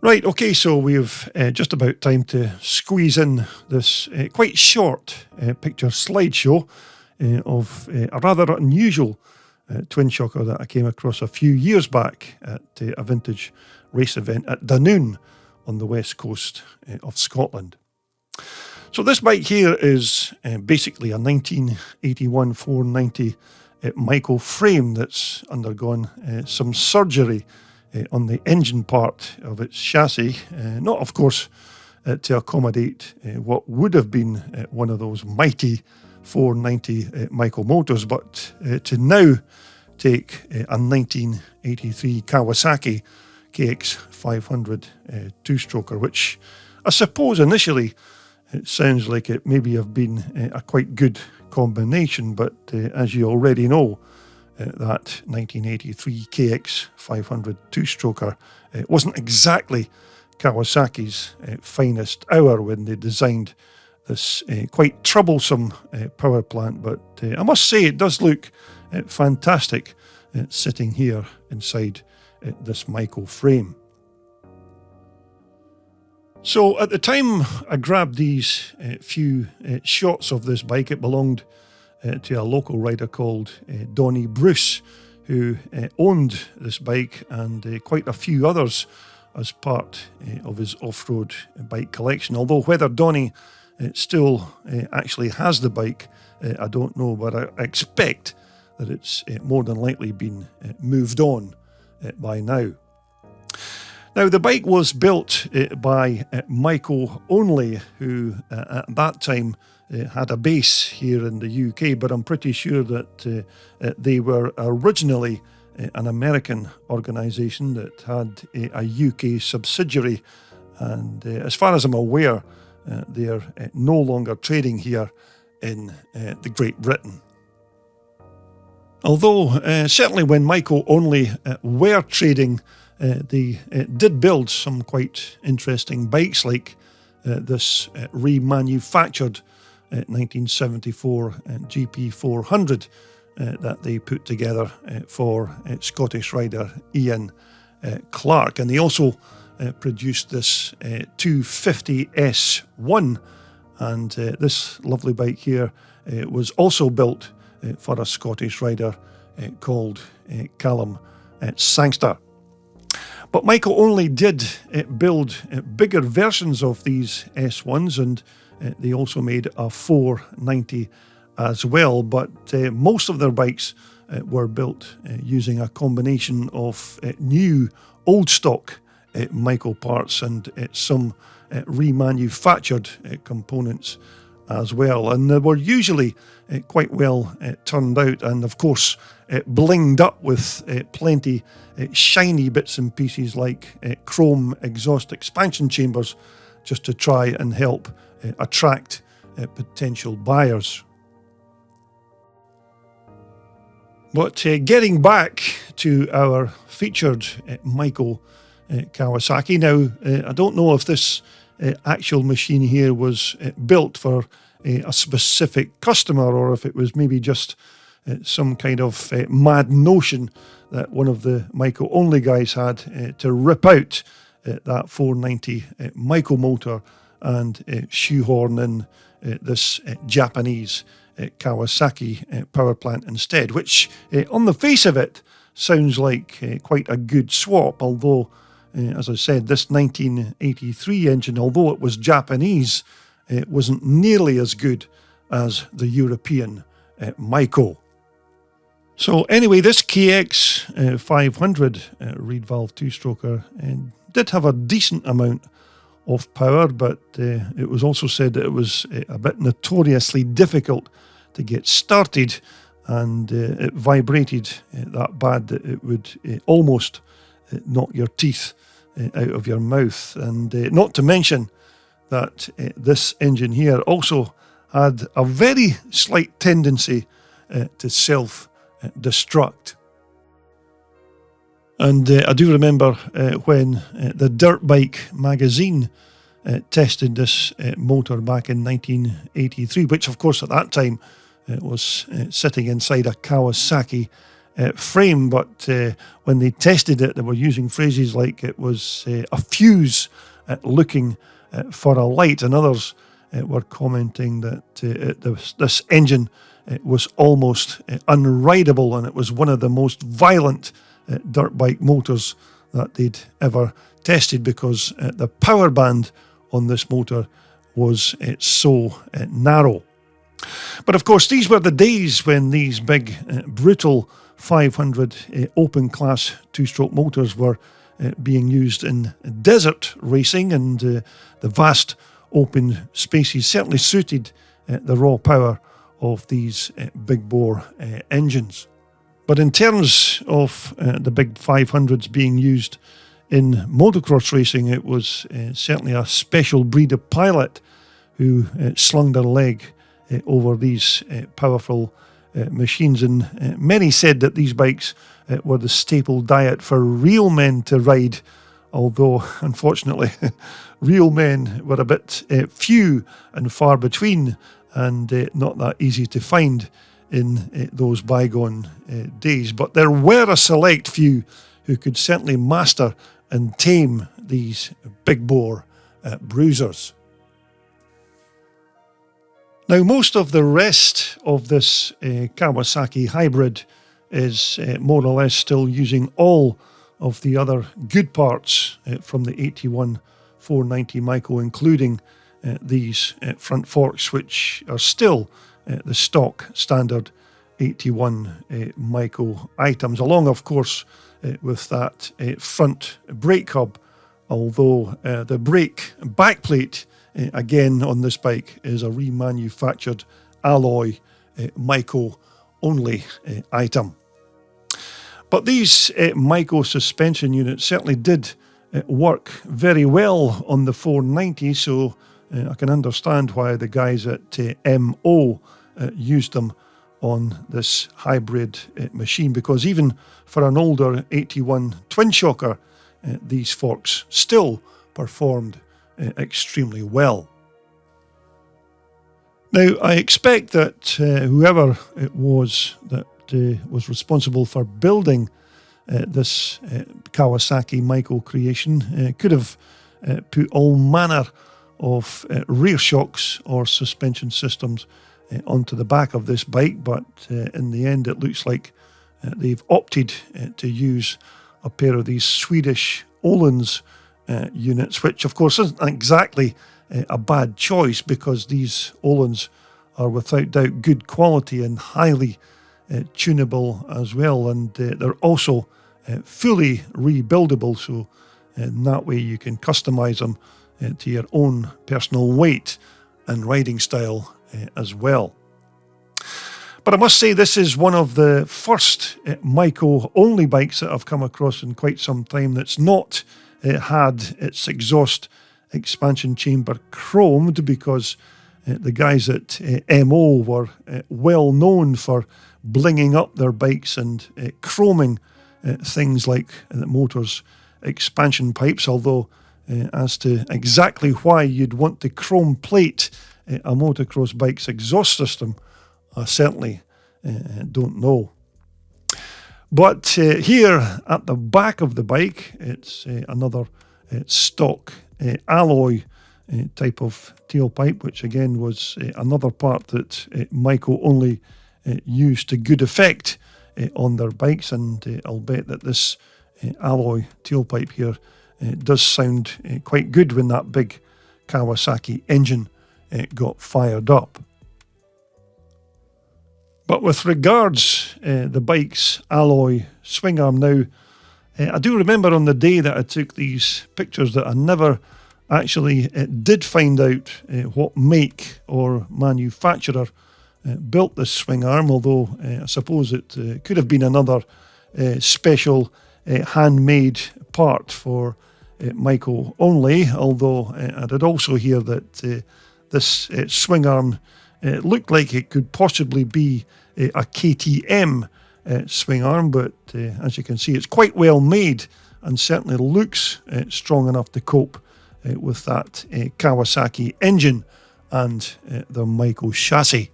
Right, okay, so we've just about time to squeeze in this quite short picture slideshow of a rather unusual Twinshocker that I came across a few years back at a vintage race event at Dunoon on the west coast of Scotland. So this bike here is basically a 1981 490 Maico frame that's undergone some surgery on the engine part of its chassis, not of course to accommodate what would have been one of those mighty 490 Maico motors, but to now take a 1983 Kawasaki KX500 two-stroker, which I suppose initially it sounds like it maybe have been a quite good combination, but as you already know, that 1983 KX500 two-stroker wasn't exactly Kawasaki's finest hour when they designed this quite troublesome power plant, but I must say it does look fantastic sitting here inside this Maico frame. So at the time I grabbed these few shots of this bike, it belonged to a local rider called Donnie Bruce, who owned this bike and quite a few others as part of his off-road bike collection. Although whether Donnie still actually has the bike, I don't know, but I expect that it's more than likely been moved on by now. Now, the bike was built by Maico Only, who at that time had a base here in the UK, but I'm pretty sure that they were originally an American organisation that had a UK subsidiary, and as far as I'm aware, they're no longer trading here in the Great Britain. Although certainly when Maico Only were trading, they did build some quite interesting bikes, like this remanufactured 1974 GP400 that they put together for Scottish rider Ian Clark. And they also produced this 250S1, and this lovely bike here was also built for a Scottish rider called Callum Sangster. But Maico Only did build bigger versions of these S1s, and they also made a 490 as well. But most of their bikes were built using a combination of new old stock Maico parts and some remanufactured components as well. And they were usually quite well turned out, and of course blinged up with plenty shiny bits and pieces like chrome exhaust expansion chambers, just to try and help attract potential buyers. But getting back to our featured Maico Kawasaki, now I don't know if this actual machine here was built for a specific customer, or if it was maybe just some kind of mad notion that one of the Maico Only guys had to rip out that 490 Maico motor and shoehorn in this Japanese Kawasaki power plant instead, which on the face of it sounds like quite a good swap, although as I said, this 1983 engine, although it was Japanese, it wasn't nearly as good as the European Maico. So anyway, this KX500 reed valve two-stroker did have a decent amount of power, but it was also said that it was a bit notoriously difficult to get started, and it vibrated that bad that it would almost knock your teeth out of your mouth. And not to mention that this engine here also had a very slight tendency to self-destruct. And I do remember when the Dirt Bike magazine tested this motor back in 1983, which of course at that time was sitting inside a Kawasaki frame, but when they tested it, they were using phrases like it was a fuse looking for a light, and others were commenting that this engine was almost unrideable, and it was one of the most violent dirt bike motors that they'd ever tested, because the power band on this motor was so narrow. But of course, these were the days when these big, brutal 500 open class two-stroke motors were being used in desert racing, and the vast open spaces certainly suited the raw power of these big bore engines. But in terms of the big 500s being used in motocross racing, it was certainly a special breed of pilot who slung their leg over these powerful machines, and many said that these bikes were the staple diet for real men to ride, although unfortunately real men were a bit few and far between, and not that easy to find in those bygone days. But there were a select few who could certainly master and tame these big bore bruisers. Now, most of the rest of this Kawasaki hybrid is more or less still using all of the other good parts from the 81 490 Maico, including these front forks, which are still the stock standard 81 Maico items, along, of course, with that front brake hub, although the brake backplate again on this bike is a remanufactured alloy Maico Only item. But these Maico suspension units certainly did work very well on the 490, so I can understand why the guys at MO used them on this hybrid machine, because even for an older 81 Twinshocker, these forks still performed extremely well. Now, I expect that whoever it was that was responsible for building this Kawasaki Maico creation could have put all manner of rear shocks or suspension systems onto the back of this bike, but in the end it looks like they've opted to use a pair of these Swedish Öhlins units, which of course isn't exactly a bad choice, because these Öhlins are without doubt good quality and highly tunable as well, and they're also fully rebuildable, so in that way you can customize them to your own personal weight and riding style as well. But I must say, this is one of the first Maico Only bikes that I've come across in quite some time that's not had its exhaust expansion chamber chromed, because the guys at MO were well known for blinging up their bikes and chroming things like the motor's expansion pipes, although as to exactly why you'd want to chrome plate a motocross bike's exhaust system, I certainly don't know. But here at the back of the bike, it's another stock alloy type of tailpipe, which again was another part that Maico Only used to good effect on their bikes, and I'll bet that this alloy tailpipe here does sound quite good when that big Kawasaki engine got fired up. But with regards the bike's alloy swing arm now, I do remember on the day that I took these pictures that I never actually did find out what make or manufacturer built this swing arm, although I suppose it could have been another special handmade part for Maico Only, although I did also hear that this swing arm looked like it could possibly be a KTM swing arm, but as you can see, it's quite well made and certainly looks strong enough to cope with that Kawasaki engine and the Maico chassis.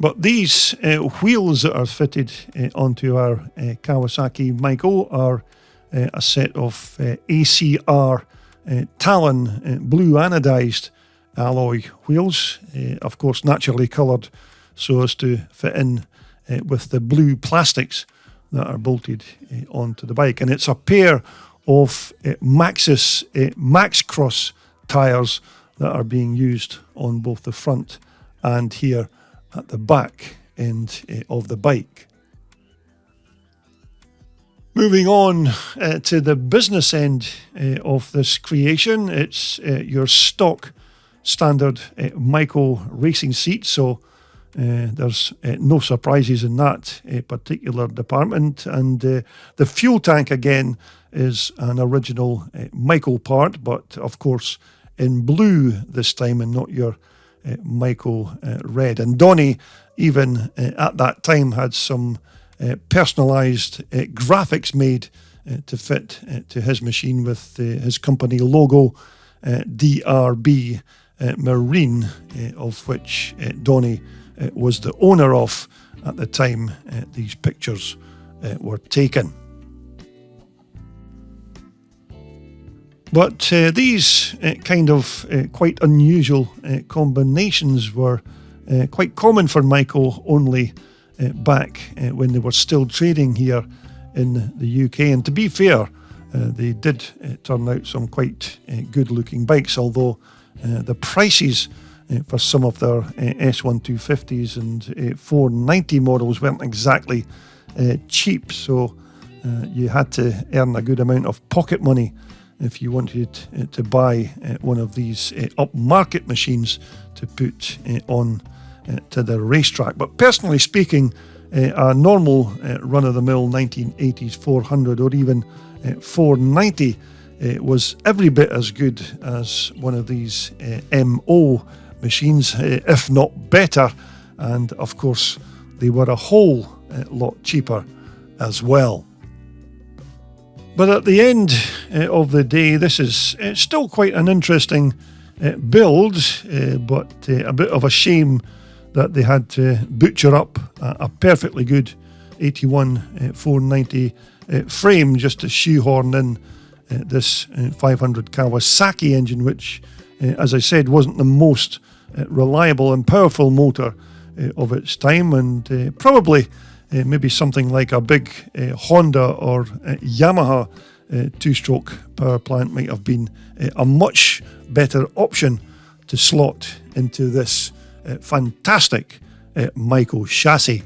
But these wheels that are fitted onto our Kawasaki Maico are a set of ACR Talon blue anodized alloy wheels, of course naturally coloured so as to fit in with the blue plastics that are bolted onto the bike. And it's a pair of Maxxis Max Cross tyres that are being used on both the front and here at the back end of the bike. Moving on to the business end of this creation, it's your stock standard Maico racing seat, so there's no surprises in that particular department. And the fuel tank again is an original Maico part, but of course in blue this time and not your Maico red. And Donnie even at that time had some personalised graphics made to fit to his machine with his company logo, DRB Marine, of which Donnie was the owner of at the time these pictures were taken. But these kind of quite unusual combinations were quite common for Maico Only back when they were still trading here in the UK. And to be fair, they did turn out some quite good looking bikes, although the prices for some of their S1250s and 490 models weren't exactly cheap, so you had to earn a good amount of pocket money if you wanted to buy one of these upmarket machines to put on to the racetrack. But personally speaking, a normal run-of-the-mill 1980s 400 or even 490 was every bit as good as one of these MO machines, if not better. And of course, they were a whole lot cheaper as well. But at the end of the day, this is still quite an interesting build, but a bit of a shame that they had to butcher up a perfectly good 81 490 frame just to shoehorn in this 500 Kawasaki engine, which, as I said, wasn't the most reliable and powerful motor of its time, and probably maybe something like a big Honda or Yamaha two-stroke power plant might have been a much better option to slot into this fantastic Maico chassis.